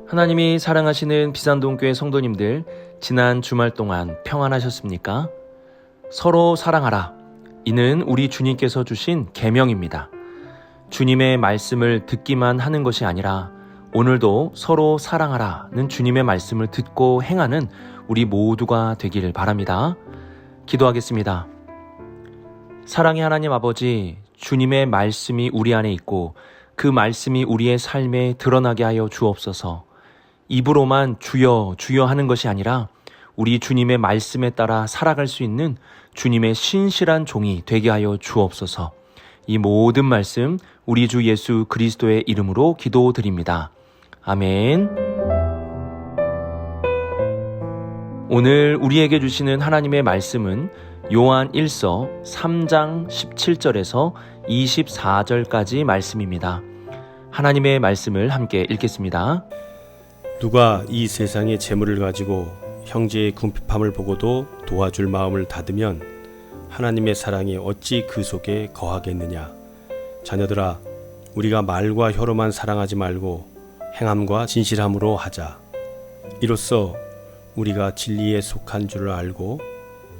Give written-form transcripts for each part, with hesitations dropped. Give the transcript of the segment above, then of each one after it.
하나님이 사랑하시는 비산동교회 성도님들, 지난 주말 동안 평안하셨습니까? 서로 사랑하라. 이는 우리 주님께서 주신 계명입니다. 주님의 말씀을 듣기만 하는 것이 아니라 오늘도 서로 사랑하라는 주님의 말씀을 듣고 행하는 우리 모두가 되기를 바랍니다. 기도하겠습니다. 사랑의 하나님 아버지, 주님의 말씀이 우리 안에 있고 그 말씀이 우리의 삶에 드러나게 하여 주옵소서. 입으로만 주여 주여 하는 것이 아니라 우리 주님의 말씀에 따라 살아갈 수 있는 주님의 신실한 종이 되게 하여 주옵소서. 이 모든 말씀 우리 주 예수 그리스도의 이름으로 기도드립니다. 아멘. 오늘 우리에게 주시는 하나님의 말씀은 요한 1서 3장 17절에서 24절까지 말씀입니다. 하나님의 말씀을 함께 읽겠습니다. 누가 이 세상의 재물을 가지고 형제의 궁핍함을 보고도 도와줄 마음을 닫으면 하나님의 사랑이 어찌 그 속에 거하겠느냐. 자녀들아, 우리가 말과 혀로만 사랑하지 말고 행함과 진실함으로 하자. 이로써 우리가 진리에 속한 줄을 알고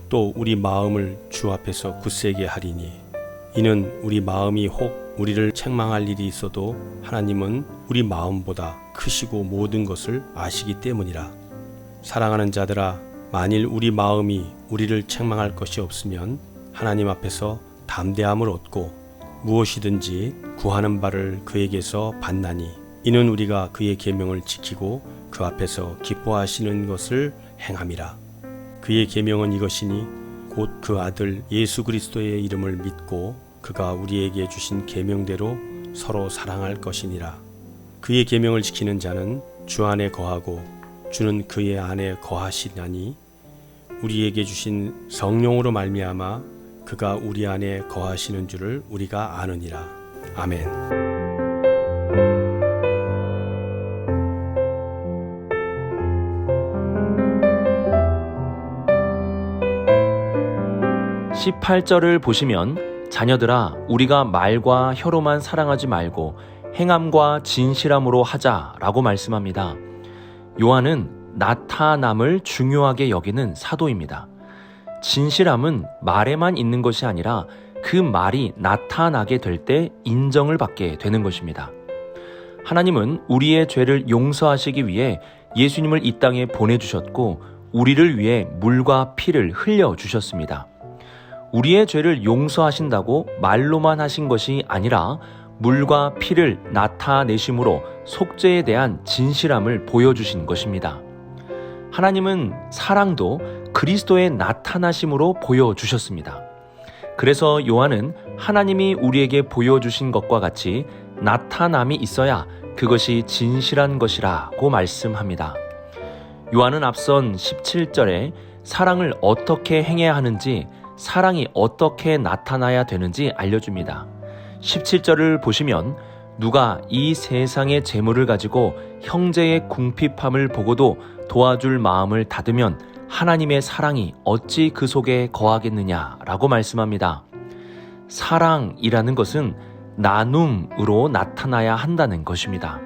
또 우리 마음을 주 앞에서 굳세게 하리니, 이는 우리 마음이 혹 우리를 책망할 일이 있어도 하나님은 우리 마음보다 크시고 모든 것을 아시기 때문이라. 사랑하는 자들아, 만일 우리 마음이 우리를 책망할 것이 없으면 하나님 앞에서 담대함을 얻고 무엇이든지 구하는 바를 그에게서 받나니, 이는 우리가 그의 계명을 지키고 그 앞에서 기뻐하시는 것을 행함이라. 그의 계명은 이것이니 곧 그 아들 예수 그리스도의 이름을 믿고 그가 우리에게 주신 계명대로 서로 사랑할 것이니라. 그의 계명을 지키는 자는 주 안에 거하고 주는 그의 안에 거하시나니, 우리에게 주신 성령으로 말미암아 그가 우리 안에 거하시는 줄을 우리가 아느니라. 아멘. (18절을) 보시면 자녀들아, 우리가 말과 혀로만 사랑하지 말고 행함과 진실함으로 하자라고 말씀합니다. 요한은 나타남을 중요하게 여기는 사도입니다. 진실함은 말에만 있는 것이 아니라 그 말이 나타나게 될 때 인정을 받게 되는 것입니다. 하나님은 우리의 죄를 용서하시기 위해 예수님을 이 땅에 보내주셨고 우리를 위해 물과 피를 흘려주셨습니다. 우리의 죄를 용서하신다고 말로만 하신 것이 아니라 물과 피를 나타내심으로 속죄에 대한 진실함을 보여주신 것입니다. 하나님은 사랑도 그리스도의 나타나심으로 보여주셨습니다. 그래서 요한은 하나님이 우리에게 보여주신 것과 같이 나타남이 있어야 그것이 진실한 것이라고 말씀합니다. 요한은 앞선 17절에 사랑을 어떻게 행해야 하는지, 사랑이 어떻게 나타나야 되는지 알려줍니다. 17절을 보시면 누가 이 세상의 재물을 가지고 형제의 궁핍함을 보고도 도와줄 마음을 닫으면 하나님의 사랑이 어찌 그 속에 거하겠느냐라고 말씀합니다. 사랑이라는 것은 나눔으로 나타나야 한다는 것입니다.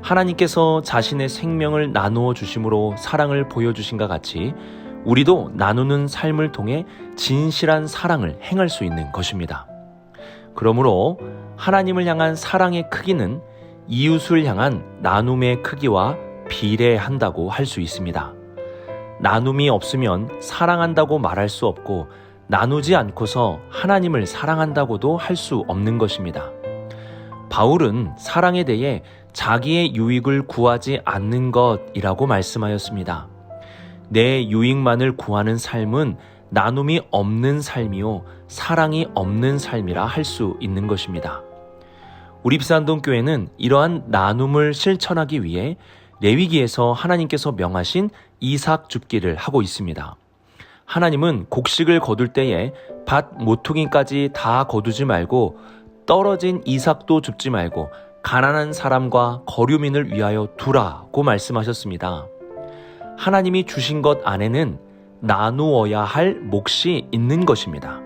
하나님께서 자신의 생명을 나누어 주심으로 사랑을 보여주신과 같이 우리도 나누는 삶을 통해 진실한 사랑을 행할 수 있는 것입니다. 그러므로 하나님을 향한 사랑의 크기는 이웃을 향한 나눔의 크기와 비례한다고 할 수 있습니다. 나눔이 없으면 사랑한다고 말할 수 없고, 나누지 않고서 하나님을 사랑한다고도 할 수 없는 것입니다. 바울은 사랑에 대해 자기의 유익을 구하지 않는 것이라고 말씀하였습니다. 내 유익만을 구하는 삶은 나눔이 없는 삶이요 사랑이 없는 삶이라 할 수 있는 것입니다. 우리 비산동교회는 이러한 나눔을 실천하기 위해 레위기에서 하나님께서 명하신 이삭 줍기를 하고 있습니다. 하나님은 곡식을 거둘 때에 밭 모퉁이까지 다 거두지 말고 떨어진 이삭도 줍지 말고 가난한 사람과 거류민을 위하여 두라고 말씀하셨습니다. 하나님이 주신 것 안에는 나누어야 할 몫이 있는 것입니다.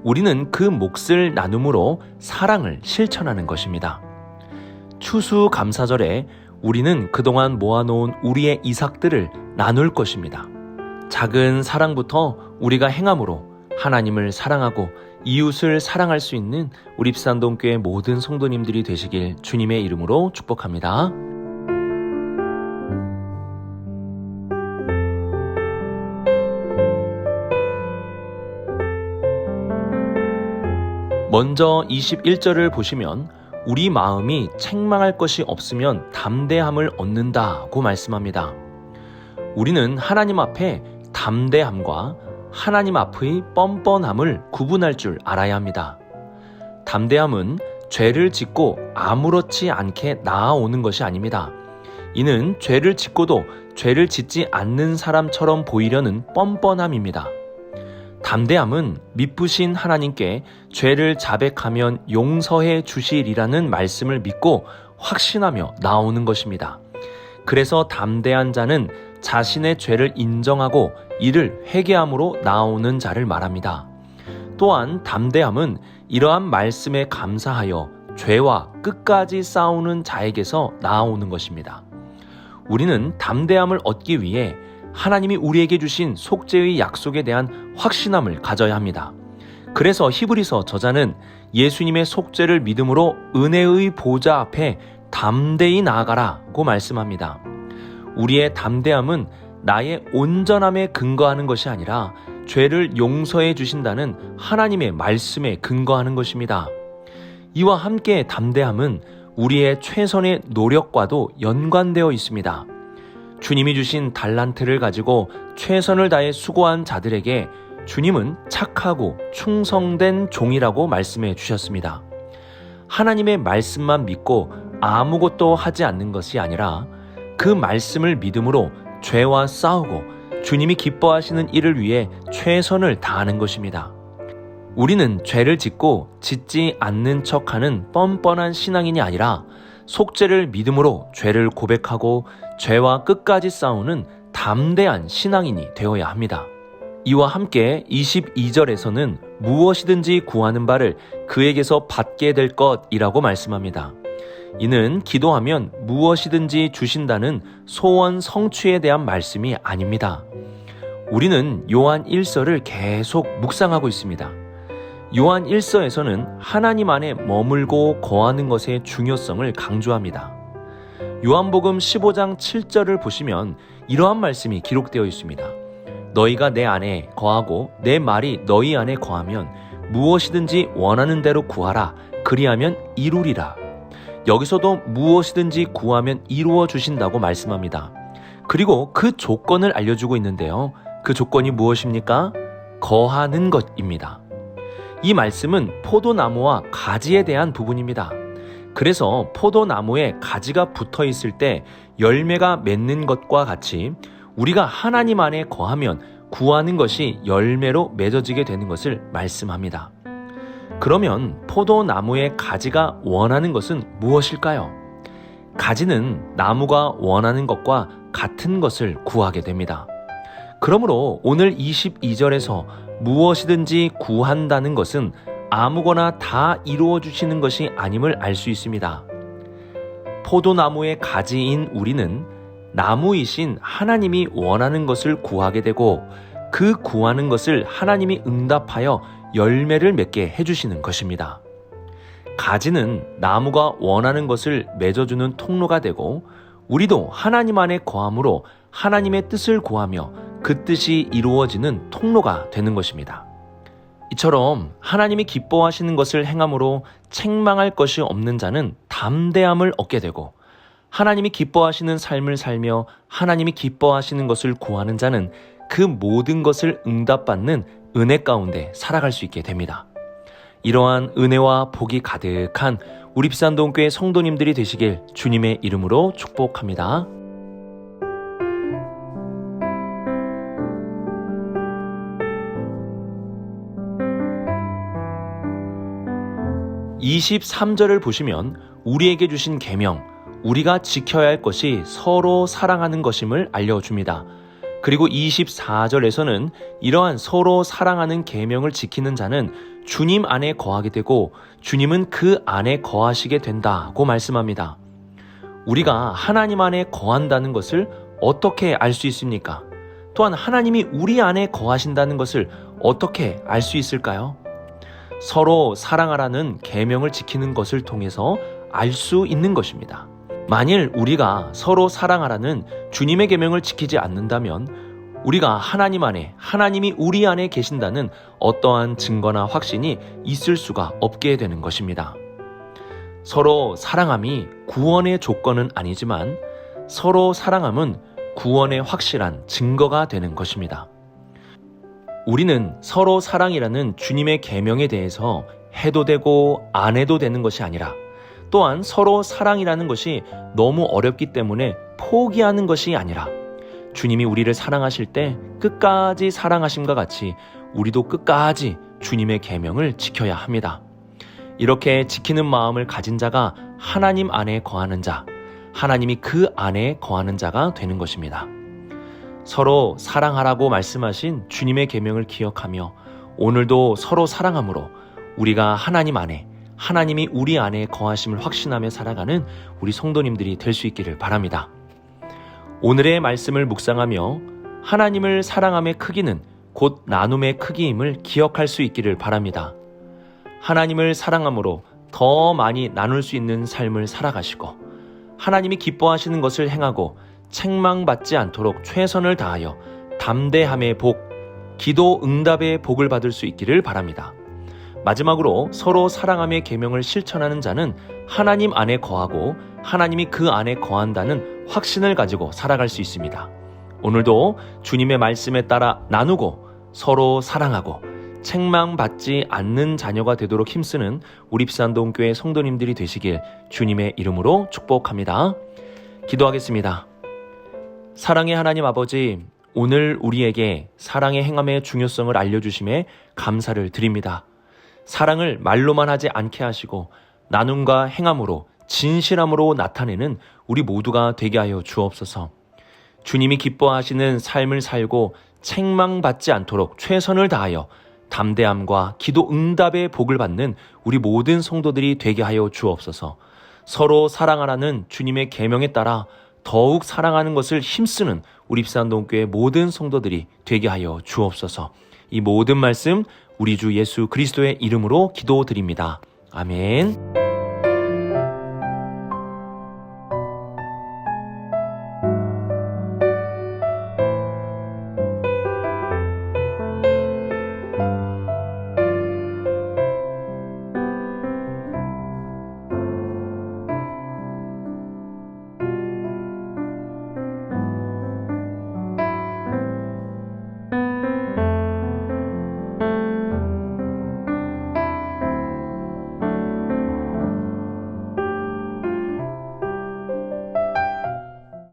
우리는 그 몫을 나눔으로 사랑을 실천하는 것입니다. 추수감사절에 우리는 그동안 모아놓은 우리의 이삭들을 나눌 것입니다. 작은 사랑부터 우리가 행함으로 하나님을 사랑하고 이웃을 사랑할 수 있는 우리 비산동교회 모든 성도님들이 되시길 주님의 이름으로 축복합니다. 먼저 21절을 보시면 우리 마음이 책망할 것이 없으면 담대함을 얻는다고 말씀합니다. 우리는 하나님 앞에 담대함과 하나님 앞의 뻔뻔함을 구분할 줄 알아야 합니다. 담대함은 죄를 짓고 아무렇지 않게 나아오는 것이 아닙니다. 이는 죄를 짓고도 죄를 짓지 않는 사람처럼 보이려는 뻔뻔함입니다. 담대함은 미쁘신 하나님께 죄를 자백하면 용서해 주시리라는 말씀을 믿고 확신하며 나오는 것입니다. 그래서 담대한 자는 자신의 죄를 인정하고 이를 회개함으로 나오는 자를 말합니다. 또한 담대함은 이러한 말씀에 감사하여 죄와 끝까지 싸우는 자에게서 나오는 것입니다. 우리는 담대함을 얻기 위해 하나님이 우리에게 주신 속죄의 약속에 대한 확신함을 가져야 합니다. 그래서 히브리서 저자는 예수님의 속죄를 믿음으로 은혜의 보좌 앞에 담대히 나아가라고 말씀합니다. 우리의 담대함은 나의 온전함에 근거하는 것이 아니라 죄를 용서해 주신다는 하나님의 말씀에 근거하는 것입니다. 이와 함께 담대함은 우리의 최선의 노력과도 연관되어 있습니다. 주님이 주신 달란트를 가지고 최선을 다해 수고한 자들에게 주님은 착하고 충성된 종이라고 말씀해 주셨습니다. 하나님의 말씀만 믿고 아무것도 하지 않는 것이 아니라 그 말씀을 믿음으로 죄와 싸우고 주님이 기뻐하시는 일을 위해 최선을 다하는 것입니다. 우리는 죄를 짓고 짓지 않는 척하는 뻔뻔한 신앙인이 아니라 속죄를 믿음으로 죄를 고백하고 죄와 끝까지 싸우는 담대한 신앙인이 되어야 합니다. 이와 함께 22절에서는 무엇이든지 구하는 바를 그에게서 받게 될 것이라고 말씀합니다. 이는 기도하면 무엇이든지 주신다는 소원 성취에 대한 말씀이 아닙니다. 우리는 요한 1서를 계속 묵상하고 있습니다. 요한 1서에서는 하나님 안에 머물고 거하는 것의 중요성을 강조합니다. 요한복음 15장 7절을 보시면 이러한 말씀이 기록되어 있습니다. 너희가 내 안에 거하고 내 말이 너희 안에 거하면 무엇이든지 원하는 대로 구하라. 그리하면 이루리라. 여기서도 무엇이든지 구하면 이루어 주신다고 말씀합니다. 그리고 그 조건을 알려주고 있는데요. 그 조건이 무엇입니까? 거하는 것입니다. 이 말씀은 포도나무와 가지에 대한 부분입니다. 그래서 포도나무에 가지가 붙어 있을 때 열매가 맺는 것과 같이 우리가 하나님 안에 거하면 구하는 것이 열매로 맺어지게 되는 것을 말씀합니다. 그러면 포도나무의 가지가 원하는 것은 무엇일까요? 가지는 나무가 원하는 것과 같은 것을 구하게 됩니다. 그러므로 오늘 22절에서 무엇이든지 구한다는 것은 아무거나 다 이루어 주시는 것이 아님을 알 수 있습니다. 포도나무의 가지인 우리는 나무이신 하나님이 원하는 것을 구하게 되고 그 구하는 것을 하나님이 응답하여 열매를 맺게 해주시는 것입니다. 가지는 나무가 원하는 것을 맺어주는 통로가 되고 우리도 하나님 안에 거함으로 하나님의 뜻을 구하며 그 뜻이 이루어지는 통로가 되는 것입니다. 이처럼 하나님이 기뻐하시는 것을 행함으로 책망할 것이 없는 자는 담대함을 얻게 되고 하나님이 기뻐하시는 삶을 살며 하나님이 기뻐하시는 것을 구하는 자는 그 모든 것을 응답받는 은혜 가운데 살아갈 수 있게 됩니다. 이러한 은혜와 복이 가득한 우리 비산동교회 성도님들이 되시길 주님의 이름으로 축복합니다. (23절을) 보시면 우리에게 주신 계명, 우리가 지켜야 할 것이 서로 사랑하는 것임을 알려줍니다. 그리고 24절에서는 이러한 서로 사랑하는 계명을 지키는 자는 주님 안에 거하게 되고 주님은 그 안에 거하시게 된다고 말씀합니다. 우리가 하나님 안에 거한다는 것을 어떻게 알 수 있습니까? 또한 하나님이 우리 안에 거하신다는 것을 어떻게 알 수 있을까요? 서로 사랑하라는 계명을 지키는 것을 통해서 알 수 있는 것입니다. 만일 우리가 서로 사랑하라는 주님의 계명을 지키지 않는다면 우리가 하나님 안에, 하나님이 우리 안에 계신다는 어떠한 증거나 확신이 있을 수가 없게 되는 것입니다. 서로 사랑함이 구원의 조건은 아니지만 서로 사랑함은 구원의 확실한 증거가 되는 것입니다. 우리는 서로 사랑이라는 주님의 계명에 대해서 해도 되고 안 해도 되는 것이 아니라 또한 서로 사랑이라는 것이 너무 어렵기 때문에 포기하는 것이 아니라 주님이 우리를 사랑하실 때 끝까지 사랑하심과 같이 우리도 끝까지 주님의 계명을 지켜야 합니다. 이렇게 지키는 마음을 가진 자가 하나님 안에 거하는 자, 하나님이 그 안에 거하는 자가 되는 것입니다. 서로 사랑하라고 말씀하신 주님의 계명을 기억하며 오늘도 서로 사랑함으로 우리가 하나님 안에, 하나님이 우리 안에 거하심을 확신하며 살아가는 우리 성도님들이 될 수 있기를 바랍니다. 오늘의 말씀을 묵상하며 하나님을 사랑함의 크기는 곧 나눔의 크기임을 기억할 수 있기를 바랍니다. 하나님을 사랑함으로 더 많이 나눌 수 있는 삶을 살아가시고 하나님이 기뻐하시는 것을 행하고 책망받지 않도록 최선을 다하여 담대함의 복, 기도 응답의 복을 받을 수 있기를 바랍니다. 마지막으로 서로 사랑함의 계명을 실천하는 자는 하나님 안에 거하고 하나님이 그 안에 거한다는 확신을 가지고 살아갈 수 있습니다. 오늘도 주님의 말씀에 따라 나누고 서로 사랑하고 책망받지 않는 자녀가 되도록 힘쓰는 우리 비산동교회 성도님들이 되시길 주님의 이름으로 축복합니다. 기도하겠습니다. 사랑의 하나님 아버지, 오늘 우리에게 사랑의 행함의 중요성을 알려주심에 감사를 드립니다. 사랑을 말로만 하지 않게 하시고 나눔과 행함으로 진실함으로 나타내는 우리 모두가 되게 하여 주옵소서. 주님이 기뻐하시는 삶을 살고 책망받지 않도록 최선을 다하여 담대함과 기도 응답의 복을 받는 우리 모든 성도들이 되게 하여 주옵소서. 서로 사랑하라는 주님의 계명에 따라 더욱 사랑하는 것을 힘쓰는 우리 비산동교회 모든 성도들이 되게 하여 주옵소서. 이 모든 말씀 우리 주 예수 그리스도의 이름으로 기도드립니다. 아멘.